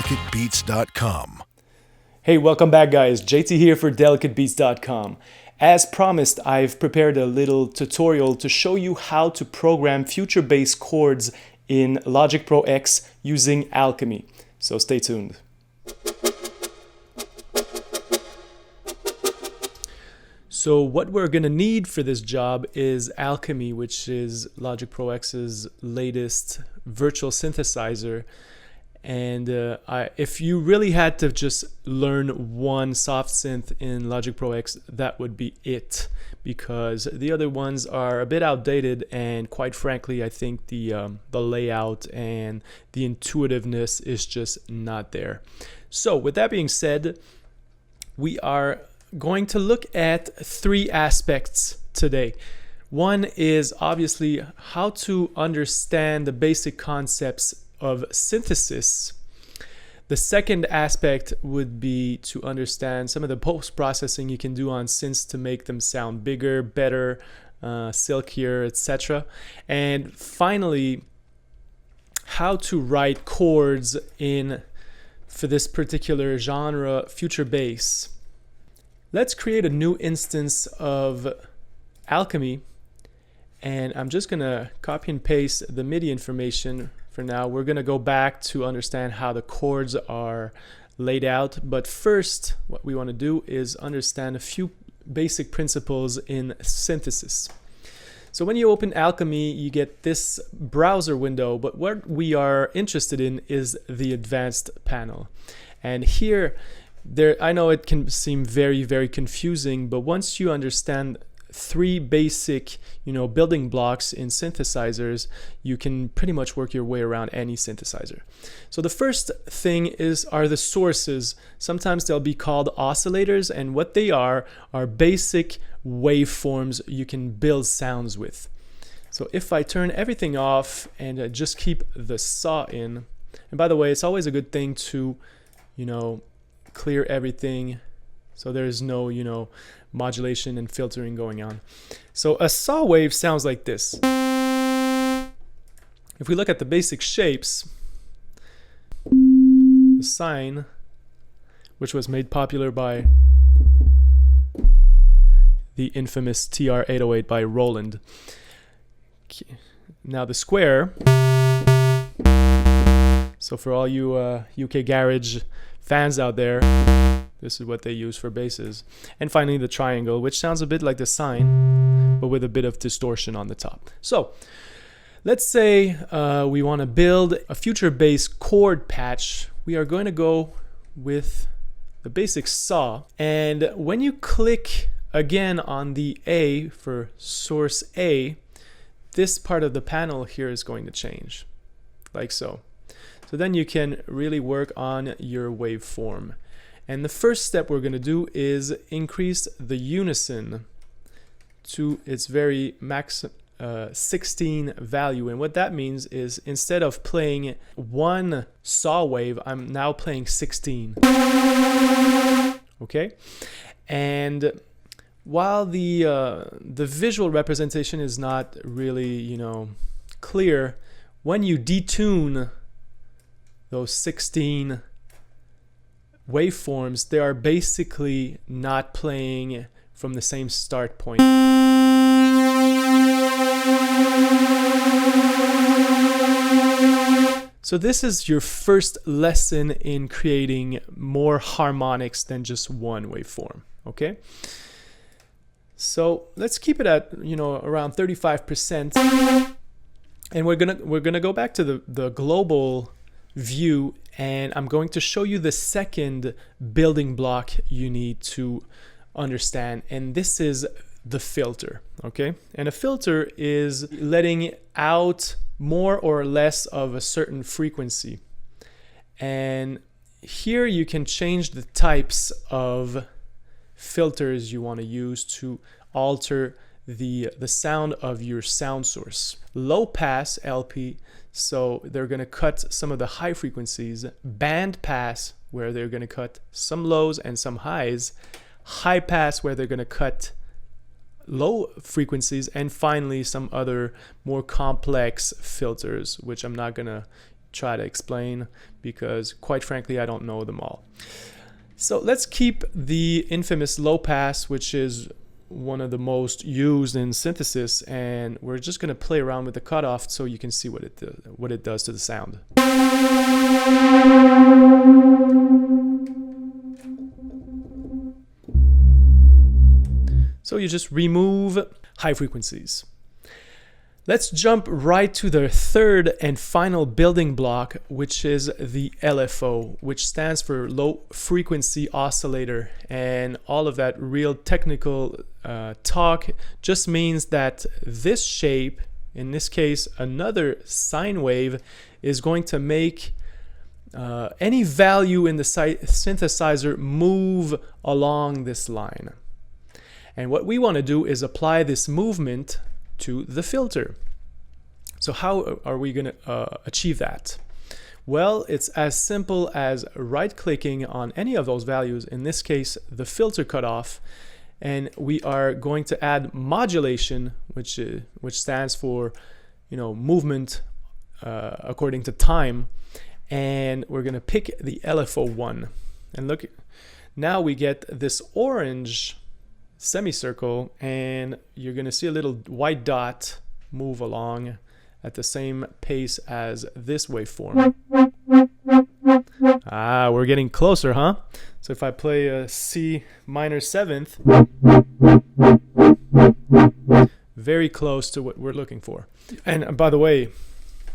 delicatebeats.com. Hey, welcome back guys, JT here for delicatebeats.com. As promised, I've prepared a little tutorial to show you how to program future bass chords in Logic Pro X using Alchemy. So stay tuned. So what we're going to need for this job is Alchemy, which is Logic Pro X's latest virtual synthesizer. And if you really had to just learn one soft synth in Logic Pro X, that would be it, because the other ones are a bit outdated, and quite frankly, I think the layout and the intuitiveness is just not there. So with that being said, we are going to look at three aspects today. One is obviously how to understand the basic concepts of synthesis. The second aspect would be to understand some of the post-processing you can do on synths to make them sound bigger, better, silkier, etc. And finally, how to write chords for this particular genre, future bass. Let's create a new instance of Alchemy, and I'm just gonna copy and paste the MIDI information. For now, we're going to go back to understand how the chords are laid out. But first, what we want to do is understand a few basic principles in synthesis. So when you open Alchemy, you get this browser window, but what we are interested in is the advanced panel. And here, I know it can seem very, very confusing, but once you understand three basic, building blocks in synthesizers, you can pretty much work your way around any synthesizer. So the first thing are the sources. Sometimes they'll be called oscillators, and what they are basic waveforms you can build sounds with. So if I turn everything off and just keep the saw in, and by the way, it's always a good thing to, clear everything so there's no, modulation and filtering going on. So a saw wave sounds like this. If we look at the basic shapes, the sine, which was made popular by the infamous TR-808 by Roland. Okay. Now the square, so for all you UK garage fans out there, this is what they use for basses. And finally the triangle, which sounds a bit like the sine, but with a bit of distortion on the top. So let's say we want to build a future bass chord patch. We are going to go with the basic saw. And when you click again on the A for source A, this part of the panel here is going to change, like so. So then you can really work on your waveform. And the first step we're going to do is increase the unison to its very max 16 value. And what that means is instead of playing one saw wave, I'm now playing 16. Okay? And while the visual representation is not really, clear, when you detune those 16 waveforms, they are basically not playing from the same start point. So this is your first lesson in creating more harmonics than just one waveform, okay? So let's keep it at, around 35%. And we're gonna go back to the global view, and I'm going to show you the second building block you need to understand, and this is the filter, okay? And a filter is letting out more or less of a certain frequency. And here you can change the types of filters you want to use to alter the sound of your sound source. Low pass LP, so they're going to cut some of the high frequencies. Band pass, where they're going to cut some lows and some highs. High pass, where they're going to cut low frequencies. And finally some other more complex filters, which I'm not going to try to explain, because quite frankly I don't know them all. So let's keep the infamous low pass, which is one of the most used in synthesis, and we're just going to play around with the cutoff so you can see what it does to the sound. So you just remove high frequencies. Let's jump right to the third and final building block, which is the LFO, which stands for low frequency oscillator. And all of that real technical talk just means that this shape, in this case another sine wave, is going to make any value in the synthesizer move along this line. And what we want to do is apply this movement to the filter. So how are we going to achieve that? Well, it's as simple as right-clicking on any of those values, in this case the filter cutoff, and we are going to add modulation, which stands for, you know, movement according to time, and we're going to pick the LFO1. And look, now we get this orange semicircle, and you're going to see a little white dot move along at the same pace as this waveform. Ah, we're getting closer, huh? So if I play a C minor 7th, very close to what we're looking for. And by the way,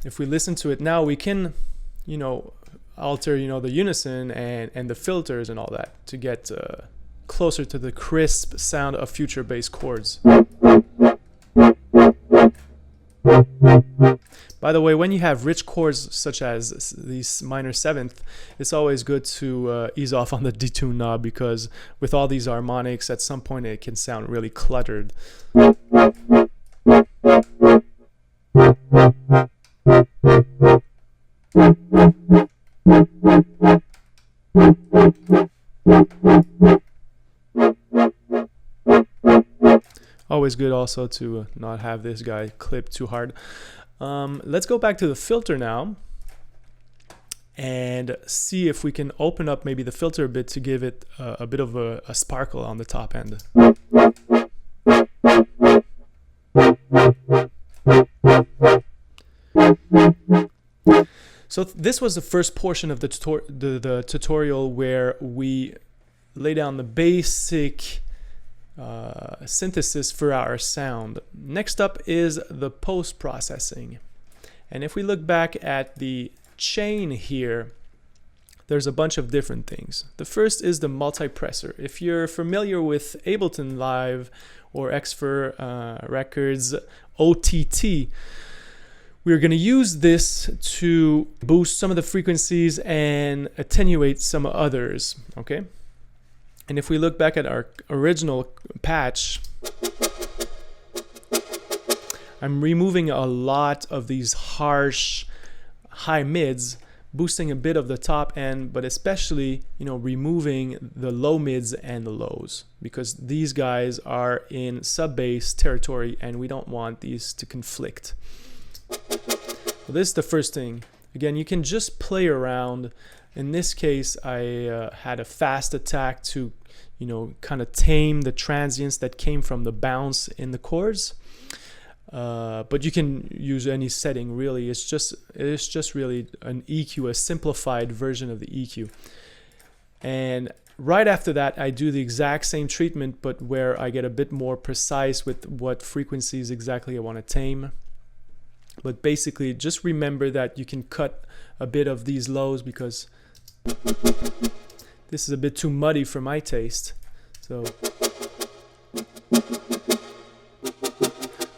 if we listen to it now, we can, you know, alter, you know, the unison and the filters and all that to get closer to the crisp sound of future bass chords. By the way, when you have rich chords such as these minor 7th, it's always good to ease off on the detune knob, because with all these harmonics, at some point it can sound really cluttered. Always good also to not have this guy clip too hard. Let's go back to the filter now and see if we can open up maybe the filter a bit to give it a bit of a sparkle on the top end. So this was the first portion of the tutorial where we lay down the basic synthesis for our sound. Next up is the post-processing. And if we look back at the chain here, there's a bunch of different things. The first is the multipressor. If you're familiar with Ableton Live or Xfer Records OTT, we're going to use this to boost some of the frequencies and attenuate some others, okay? And if we look back at our original patch, I'm removing a lot of these harsh high mids, boosting a bit of the top end, but especially, you know, removing the low mids and the lows, because these guys are in sub-bass territory and we don't want these to conflict. So this is the first thing. Again, you can just play around. In this case, I had a fast attack to, you know, kind of tame the transients that came from the bounce in the chords. But you can use any setting really. It's just really an EQ, a simplified version of the EQ. And right after that, I do the exact same treatment, but where I get a bit more precise with what frequencies exactly I want to tame. But basically, just remember that you can cut a bit of these lows, because this is a bit too muddy for my taste. So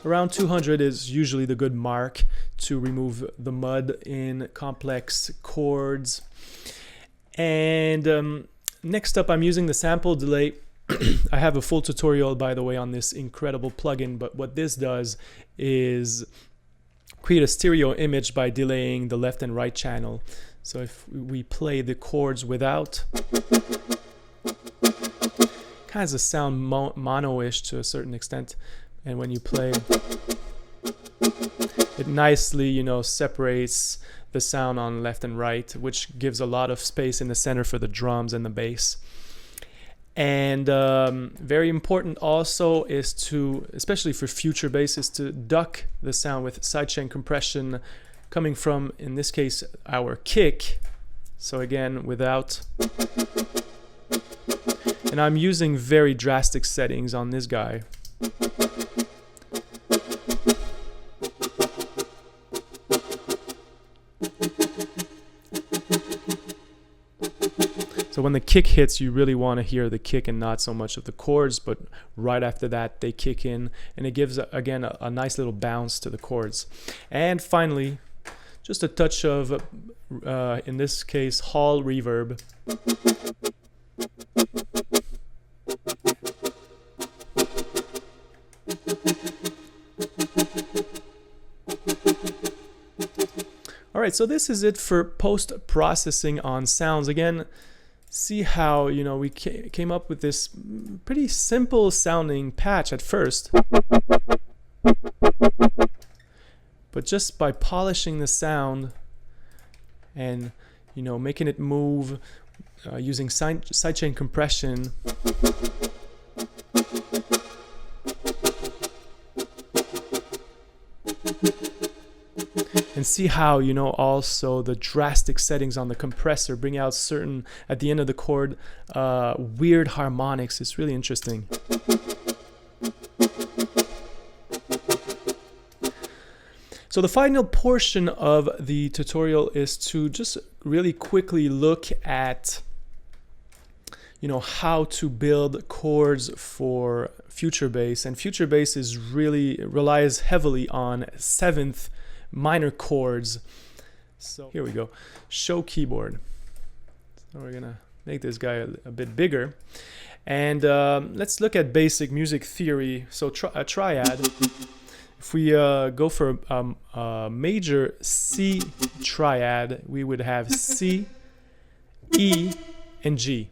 around 200 is usually the good mark to remove the mud in complex chords. And next up, I'm using the sample delay. I have a full tutorial, by the way, on this incredible plugin, but what this does is create a stereo image by delaying the left and right channel. So if we play the chords without, kind of sound mono-ish to a certain extent, and when you play, it nicely, you know, separates the sound on left and right, which gives a lot of space in the center for the drums and the bass. And very important also is to, especially for future bass, is to duck the sound with sidechain compression coming from, in this case, our kick. So again, without. And I'm using very drastic settings on this guy. So when the kick hits, you really want to hear the kick and not so much of the chords, but right after that they kick in, and it gives again a nice little bounce to the chords. And finally, just a touch of in this case, hall reverb. Alright, so this is it for post-processing on sounds. Again, see how, you know, we came up with this pretty simple sounding patch at first. But just by polishing the sound and, you know, making it move using sidechain compression, and see how, you know, also the drastic settings on the compressor bring out certain, at the end of the chord, weird harmonics. It's really interesting. So the final portion of the tutorial is to just really quickly look at, you know, how to build chords for future bass. And future bass is really relies heavily on 7th minor chords. So here we go, show keyboard. So we're gonna make this guy a bit bigger, and let's look at basic music theory. So a triad. If we go for a major C triad, we would have C, E, and G.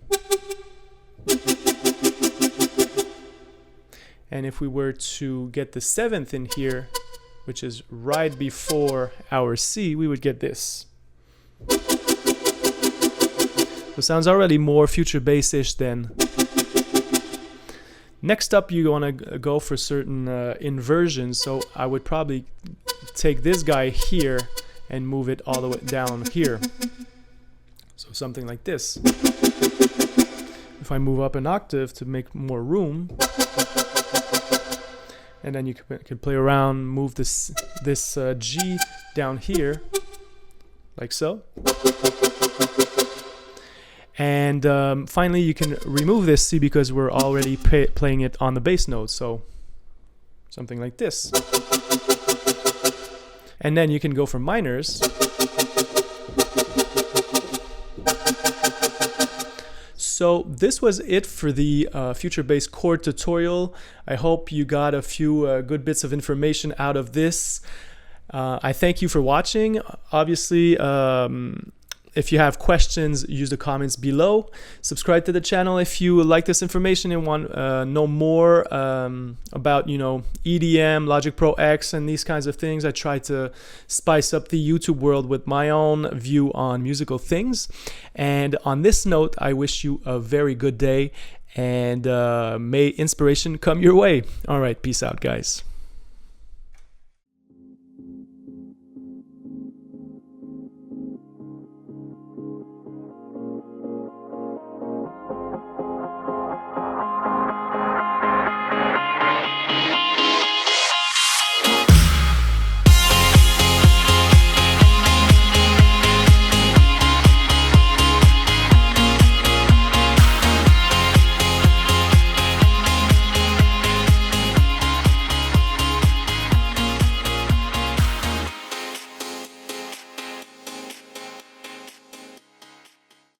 And if we were to get the 7th in here, which is right before our C, we would get this. So it sounds already more future bass-ish then. Next up, you want to go for certain inversions. So I would probably take this guy here and move it all the way down here. So something like this. If I move up an octave to make more room, and then you can play around, move this G down here, like so. And finally, you can remove this C because we're already playing it on the bass note, so something like this. And then you can go for minors. So this was it for the future bass chord tutorial. I hope you got a few good bits of information out of this. I thank you for watching. Obviously, if you have questions, use the comments below. Subscribe to the channel if you like this information and want to know more about, you know, EDM, Logic Pro X, and these kinds of things. I try to spice up the YouTube world with my own view on musical things. And on this note, I wish you a very good day, and may inspiration come your way. All right, peace out, guys.